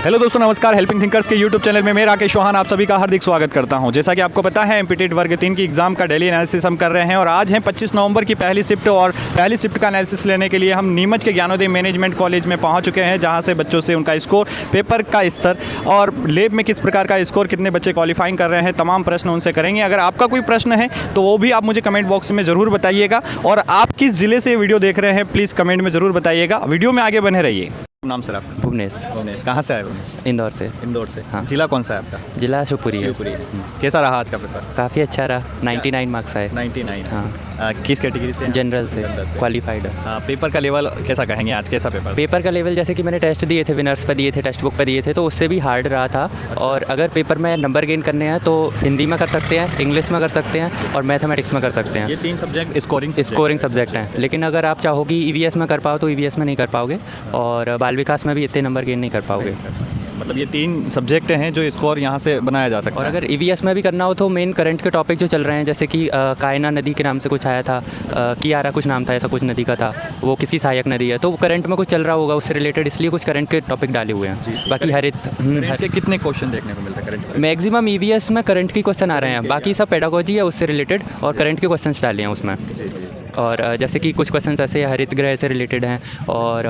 Hello दोस्तों, नमस्कार। Helping thinkers के यूट्यूब चैनल में मैं राकेश चौहान आप सभी का हार्दिक स्वागत करता हूं। जैसा कि आपको पता है, एमपीटेट वर्ग 3 की एग्जाम का डेली एनालिसिस हम कर रहे हैं और आज है 25 नवंबर की पहली शिफ्ट। और पहली शिफ्ट का एनालिसिस लेने के लिए हम नीमच के ज्ञानोदय मैनेजमेंट कॉलेज में पहुँच चुके हैं, जहाँ से बच्चों से उनका स्कोर, पेपर का स्तर और लेब में किस प्रकार का स्कोर, कितने बच्चे क्वालिफाइंग कर रहे हैं, तमाम प्रश्न उनसे करेंगे। अगर आपका कोई प्रश्न है तो वो भी आप मुझे कमेंट बॉक्स में ज़रूर बताइएगा। और आप किस ज़िले से वीडियो देख रहे हैं प्लीज़ कमेंट में ज़रूर बताइएगा। वीडियो में आगे बने रहिए। नाम सर आपका? भुवनेश। कहाँ से आए भुवनेश? इंदौर से। इंदौर से। हाँ। जिला कौन सा है आपका? जिला शिवपुरी है। शिवपुरी। कैसा रहा आज का पेपर? काफ़ी अच्छा रहा, 99 मार्क्स आए। 99। हाँ। किस कैटेगरी से? जनरल से क्वालिफाइड है। पेपर का लेवल कैसा कहेंगे आज? कैसा पेपर? पेपर का लेवल जैसे कि मैंने टेस्ट दिए थे, विनर्स पे दिए थे, टेक्स्ट बुक पे दिए थे, तो उससे भी हार्ड रहा था। और अगर पेपर में नंबर गेन करने हैं तो हिंदी में कर सकते हैं, इंग्लिश में कर सकते हैं और मैथमेटिक्स में कर सकते हैं। ये 3 सब्जेक्ट स्कोरिंग सब्जेक्ट हैं। लेकिन अगर आप चाहो कि ईवीएस में कर पाओ तो ईवीएस में नहीं कर पाओगे, और बाल विकास में भी इतने नंबर गेन नहीं कर पाओगे। मतलब ये 3 सब्जेक्ट हैं जो स्कोर यहाँ से बनाया जा सकता और है। अगर ईवीएस में भी करना हो तो मेन करंट के टॉपिक जो चल रहे हैं, जैसे कि कायना नदी के नाम से कुछ आया था, कियारा कुछ नाम था, ऐसा कुछ नदी का था, वो किसी सहायक नदी है, तो करंट में कुछ चल रहा होगा उससे रिलेटेड, इसलिए कुछ करंट के टॉपिक डाले हुए हैं। बाकी करंट के कितने क्वेश्चन देखने को मिलते हैं करंट? मैक्सिमम ईवीएस में करंट की क्वेश्चन आ रहे हैं, बाकी सब पेडागोजी है उससे रिलेटेड और करंट के क्वेश्चन डाले हैं उसमें। और जैसे कि कुछ क्वेश्चन ऐसे हरित ग्रह से रिलेटेड हैं और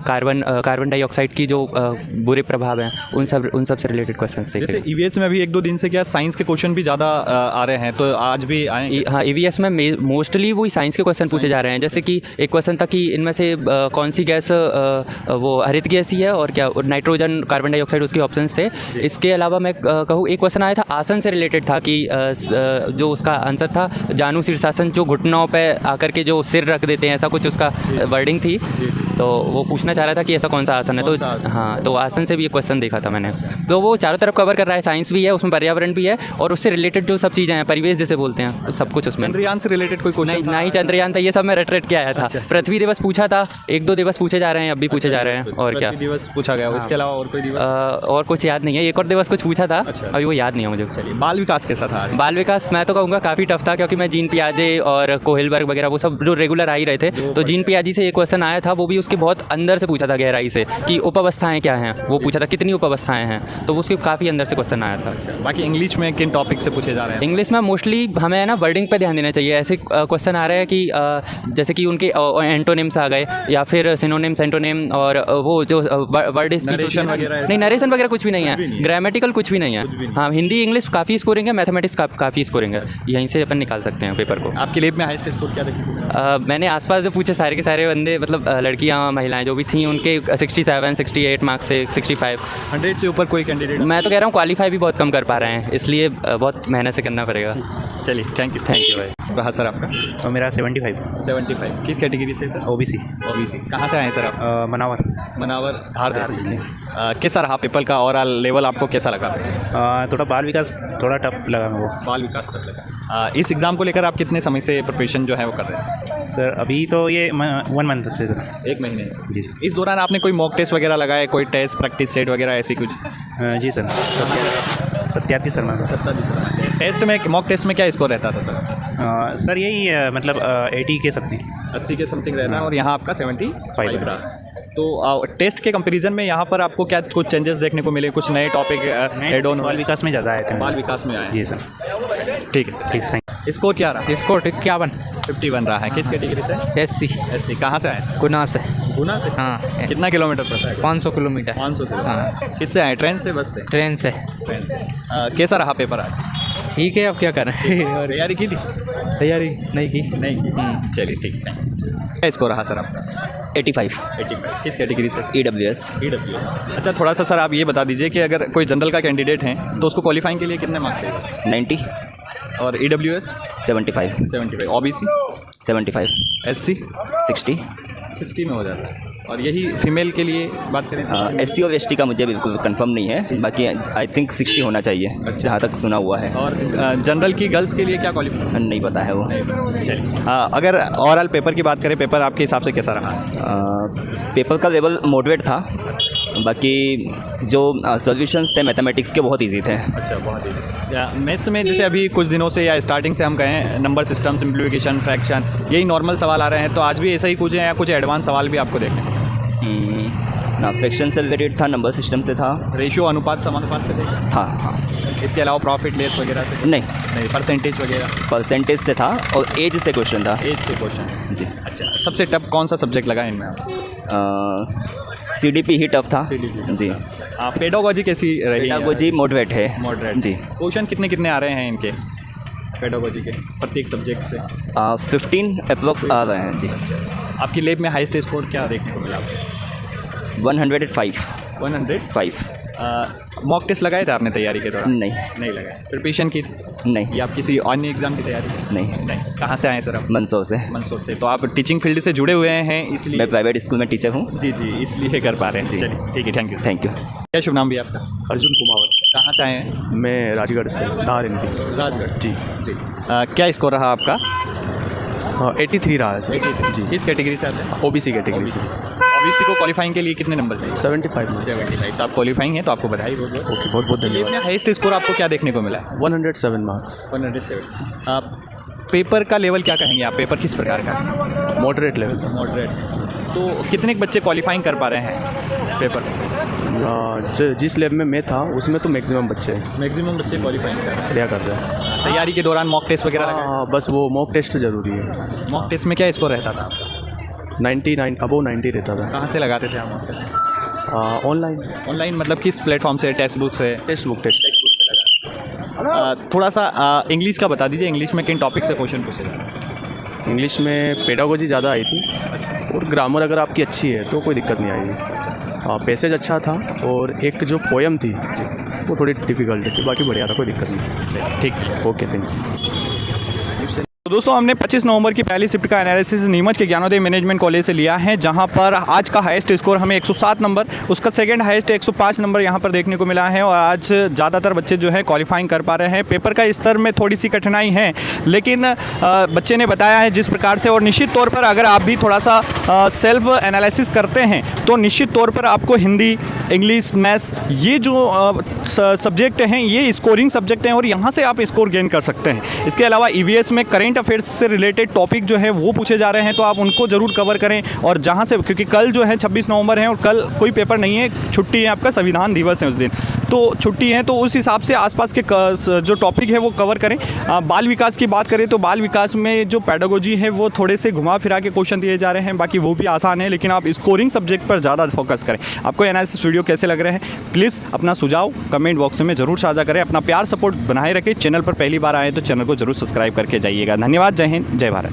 कार्बन डाइऑक्साइड की जो बुरे प्रभाव हैं उन सब से रिलेटेड क्वेश्चन देखे। जैसे ईवीएस में अभी 1-2 दिन से क्या साइंस के क्वेश्चन भी ज़्यादा आ रहे हैं, तो आज भी आए? हाँ, ईवीएस में मोस्टली वही साइंस के क्वेश्चन पूछे जा रहे हैं। जैसे कि एक क्वेश्चन था कि इनमें से कौन सी गैस वो हरित गैस ही है और क्या नाइट्रोजन, कार्बन डाइऑक्साइड उसके ऑप्शंस थे। इसके अलावा मैं कहूँ एक क्वेश्चन आया था आसन से रिलेटेड था कि जो उसका आंसर था जानु शीर्षासन, जो घुटनों पर आकर के जो सिर रख देते हैं, ऐसा कुछ उसका वर्डिंग थी। तो वो पूछना चाह रहा था कि ऐसा कौन सा आसन है। तो हाँ, तो आसन से भी एक क्वेश्चन देखा था मैंने। तो वो चारों तरफ कवर कर रहा है, साइंस भी है उसमें, पर्यावरण भी है और उससे रिलेटेड जो सब चीज़ें हैं, परिवेश जैसे बोलते हैं, तो सब कुछ उसमें। चंद्रयान से रिलेटेड कोई क्वेश्चन? नहीं, चंद्रयान था, ये सब मैं रट के आया था। पृथ्वी दिवस पूछा था, 1-2 दिवस पूछे जा रहे हैं, अब भी पूछे जा रहे हैं। और क्या दिवस पूछा गया? इसके अलावा और कोई दिवस? और कुछ याद नहीं है। एक और दिवस कुछ पूछा था, अभी वो याद नहीं है मुझे। चलिए, बाल विकास कैसा था आज? बाल विकास मैं तो कहूँगा काफ़ी टफ था, क्योंकि मैं जीन पियाजे और कोहिलबर्ग वगैरह वो सब जो रेगुलर आ ही रहे थे, तो जीन पियाजी से एक क्वेश्चन आया था, वो भी उसके बहुत अंदर से पूछा था, गहराई से, कि उपावस्थाएं क्या हैं, वो पूछा था कितनी उपावस्थाएं हैं, तो उसके काफ़ी अंदर से क्वेश्चन आया था। बाकी इंग्लिश में किन टॉपिक से पूछे जा रहे हैं? इंग्लिश में मोस्टली हमें है ना वर्डिंग पे ध्यान देना चाहिए। ऐसे क्वेश्चन आ रहे हैं कि जैसे कि उनके एंटोनिम्स आ गए या फिर सिनोनिम्स, एंटोनिम, और वो जो वर्ड नरेशन वगैरह? नहीं, नरेशन वगैरह कुछ भी नहीं है, ग्रामेटिकल कुछ भी नहीं है। हाँ, हिंदी इंग्लिश काफ़ी स्कोरिंग है, मैथमेटिक्स काफ़ी स्कोरिंग है, यहीं से अपन निकाल सकते हैं पेपर को। आपकी लेब में हाईएस्ट स्कोर क्या देखा? मैंने आसपास जो पूछे सारे के सारे बंदे, मतलब लड़कियाँ महिलाएं जो भी थी, उनके 67 68 मार्क्स से 65। 100 से ऊपर कोई कैंडिडेट? मैं तो कह रहा हूँ क्वालिफाई भी बहुत कम कर पा रहे हैं, इसलिए बहुत मेहनत से करना पड़ेगा। चलिए, थैंक यू भाई। रहा सर आपका? और मेरा 75। किस कैटेगरी से सर? ओबीसी। कहाँ से आए सर आप? मनावर धार। कैसा रहा पेपर का ओवरऑल लेवल, आपको कैसा लगा? थोड़ा बाल विकास थोड़ा टफ लगा मेरे को। बाल विकास टफ लगा। इस एग्ज़ाम को लेकर आप कितने समय से प्रिपरेशन जो है वो कर रहे हैं? सर अभी तो ये 1 मंथ से सर। 1 महीने से? जी सर। इस दौरान आपने कोई मॉक टेस्ट वगैरह लगाए, कोई टेस्ट प्रैक्टिस सेट वगैरह ऐसी कुछ? जी सर। सत्यार्थी शर्मा। टेस्ट में, मॉक टेस्ट में क्या स्कोर रहता था सर? सर यही मतलब 80 के समथिंग। 80 के समथिंग रहता है और यहाँ आपका 75 रहा। तो टेस्ट के कंपैरिजन में यहाँ पर आपको क्या कुछ चेंजेस देखने को मिले, कुछ नए टॉपिक एड ऑन? बाल विकास में ज़्यादा आए थे। बाल विकास में आए? जी सर। ठीक है सर। ठीक सर। स्कोर क्या रहा? स्कोर 51 51 रहा है। किस कैटेगरी से? SC। कहाँ से आए सर? गुना से। गुना से? हाँ। कितना किलोमीटर पड़ता है? 500 किलोमीटर। 500 किलोमीटर। हाँ। किससे आए? ट्रेन से, बस से? ट्रेन से। ट्रेन से। कैसा रहा पेपर आज? ठीक है, अब क्या करें। और तैयारी की थी? तैयारी नहीं की। चलिए, ठीक है। क्या स्कोर रहा सर आपका? 85। किस कैटेगरी से? EWS। अच्छा, थोड़ा सा सर आप ये बता दीजिए कि अगर कोई जनरल का कैंडिडेट है तो उसको क्वालिफाइंग के लिए कितने मार्क्स चाहिए? 90। और EWS? 75। OBC? 75। SC? 60 में हो जाता है। और यही फीमेल के लिए बात करें? SC और ST का मुझे बिल्कुल कंफर्म नहीं है, बाकी आई थिंक 60 होना चाहिए, जहाँ तक सुना हुआ है। और जनरल की गर्ल्स के लिए क्या क्वालिफिकेशन? नहीं पता है वो। चलिए, अगर ओवरऑल पेपर की बात करें, पेपर आपके हिसाब से कैसा रहा? पेपर का लेवल मॉडरेट था, बाकी जो सॉल्यूशंस थे मैथमेटिक्स के बहुत इजी थे। अच्छा, बहुत इजी। मैथ्स में जैसे अभी कुछ दिनों से या स्टार्टिंग से हम कहें, नंबर सिस्टम, सिम्प्लीफिकेशन, फ्रैक्शन, यही नॉर्मल सवाल आ रहे हैं, तो आज भी ऐसा ही कुछ है या कुछ एडवांस सवाल भी आपको देखने? फ्रैक्शन से रिलेटेड था, नंबर सिस्टम से था। रेशियो अनुपात समानुपात से थे? था हाँ। इसके अलावा प्रॉफिट लेस वगैरह से? नहीं, नहीं, परसेंटेज वगैरह? परसेंटेज से था और एज से क्वेश्चन था। एज से क्वेश्चन। जी। अच्छा, सबसे टफ कौन सा सब्जेक्ट लगा इनमें आपको? CDP ही टफ था। CDP। जी। पेडागोजी कैसी रही? पेडागोजी मॉडरेट है। मॉडरेट जी। क्वेश्चन कितने कितने आ रहे हैं इनके पेडागोजी के प्रत्येक सब्जेक्ट से? 15 अप्रोक्स आ रहे हैं जी। आपकी लैब में हाईएस्ट स्कोर क्या देखने को मिला आपको? 105। 105। मॉक टेस्ट लगाए थे आपने तैयारी के दौरान? नहीं लगाए। प्रिपरेशन की थी? नहीं। या आप किसी अन्य एग्ज़ाम की तैयारी? नहीं। कहाँ से आए सर आप? मंदसौर से। मंदसौर से। तो आप टीचिंग फील्ड से जुड़े हुए हैं इसलिए? मैं प्राइवेट स्कूल में टीचर हूँ। जी, इसलिए कर पा रहे हैं। जी। चलिए ठीक है, थैंक यू। Thank you. क्या शुभ नाम भी आपका? अर्जुन कुमावत। कहाँ से आए हैं? मैं राजगढ़ से, धार हिंदी। राजगढ़। जी। क्या स्कोर रहा आपका? 83 रहा है सर। जी। किस कैटेगरी से आते हैं? OBC कैटेगरी से। ओबीसी को क्वालिफाइंग के लिए कितने नंबर चाहिए? 75 में। 75। तो आप क्वालिफाइंग हैं, तो आपको बधाई बहुत बहुत। ओके, बहुत बहुत धन्यवाद। हाईएस्ट स्कोर आपको क्या देखने को मिला है? 107 मार्क्स। 107। पेपर का लेवल क्या कहेंगे आप? पेपर किस प्रकार का है? मॉडरेट लेवल था। मॉडरेट। तो कितने बच्चे क्वालिफाइंग कर पा रहे हैं पेपर? जिस लैब में मैं था उसमें तो मैक्सिमम बच्चे मैक्सिमम बच्चे क्वालिफाइंग कर रहे क्या कर रहे हैं। हैं। तैयारी के दौरान मॉक टेस्ट वगैरह लगाए? हाँ, बस वो मॉक टेस्ट ज़रूरी है। मॉक टेस्ट में क्या स्कोर रहता था आपका? 99 अबव 90 रहता था। कहाँ से लगाते थे आप मॉक टेस्ट? ऑनलाइन। ऑनलाइन मतलब किस प्लेटफॉर्म से? टेक्स्ट बुक से? Test book test. थोड़ा सा इंग्लिश का बता दीजिए। इंग्लिश में किन टॉपिक से क्वेश्चन पूछे जा रहे हैं? इंग्लिश में पेडागोजी ज़्यादा आई थी और ग्रामर अगर आपकी अच्छी है तो कोई दिक्कत नहीं आएगी। पैसेज अच्छा था और एक जो पोएम थी वो थोड़ी डिफ़िकल्ट थी, बाकी बढ़िया था, कोई दिक्कत नहीं। ठीक। Okay, thank you. तो दोस्तों, हमने 25 नवंबर की पहली शिफ्ट का एनालिसिस नीमच के ज्ञानोदय मैनेजमेंट कॉलेज से लिया है, जहां पर आज का हाईएस्ट स्कोर हमें 107 नंबर, उसका सेकंड हाईएस्ट 105 नंबर यहां पर देखने को मिला है। और आज ज़्यादातर बच्चे जो है क्वालिफाइंग कर पा रहे हैं। पेपर का स्तर में थोड़ी सी कठिनाई है, लेकिन बच्चे ने बताया है जिस प्रकार से, और निश्चित तौर पर अगर आप भी थोड़ा सा सेल्फ एनालिसिस करते हैं तो निश्चित तौर पर आपको हिंदी, इंग्लिश, मैथ्स, ये जो सब्जेक्ट हैं ये स्कोरिंग सब्जेक्ट हैं और यहाँ से आप स्कोर गेन कर सकते हैं। इसके अलावा EVS में करेंट अफेयर्स से रिलेटेड टॉपिक जो है वो पूछे जा रहे हैं, तो आप उनको ज़रूर कवर करें। और जहाँ से, क्योंकि कल जो है 26 नवंबर है और कल कोई पेपर नहीं है, छुट्टी है, आपका संविधान दिवस है उस दिन, तो छुट्टी है, तो उस हिसाब से आसपास के जो टॉपिक है वो कवर करें। बाल विकास की बात करें तो बाल विकास में जो पेडागोजी है वो थोड़े से घुमा फिरा के क्वेश्चन दिए जा रहे हैं, बाकी वो भी आसान है, लेकिन आप स्कोरिंग सब्जेक्ट पर ज़्यादा फोकस करें। आपको एनालिसिस वीडियो कैसे लग रहे हैं प्लीज़ अपना सुझाव कमेंट बॉक्स में ज़रूर साझा करें। अपना प्यार सपोर्ट बनाए रखें। चैनल पर पहली बार आए तो चैनल को जरूर सब्सक्राइब करके जाइएगा। धन्यवाद। जय हिंद, जय भारत।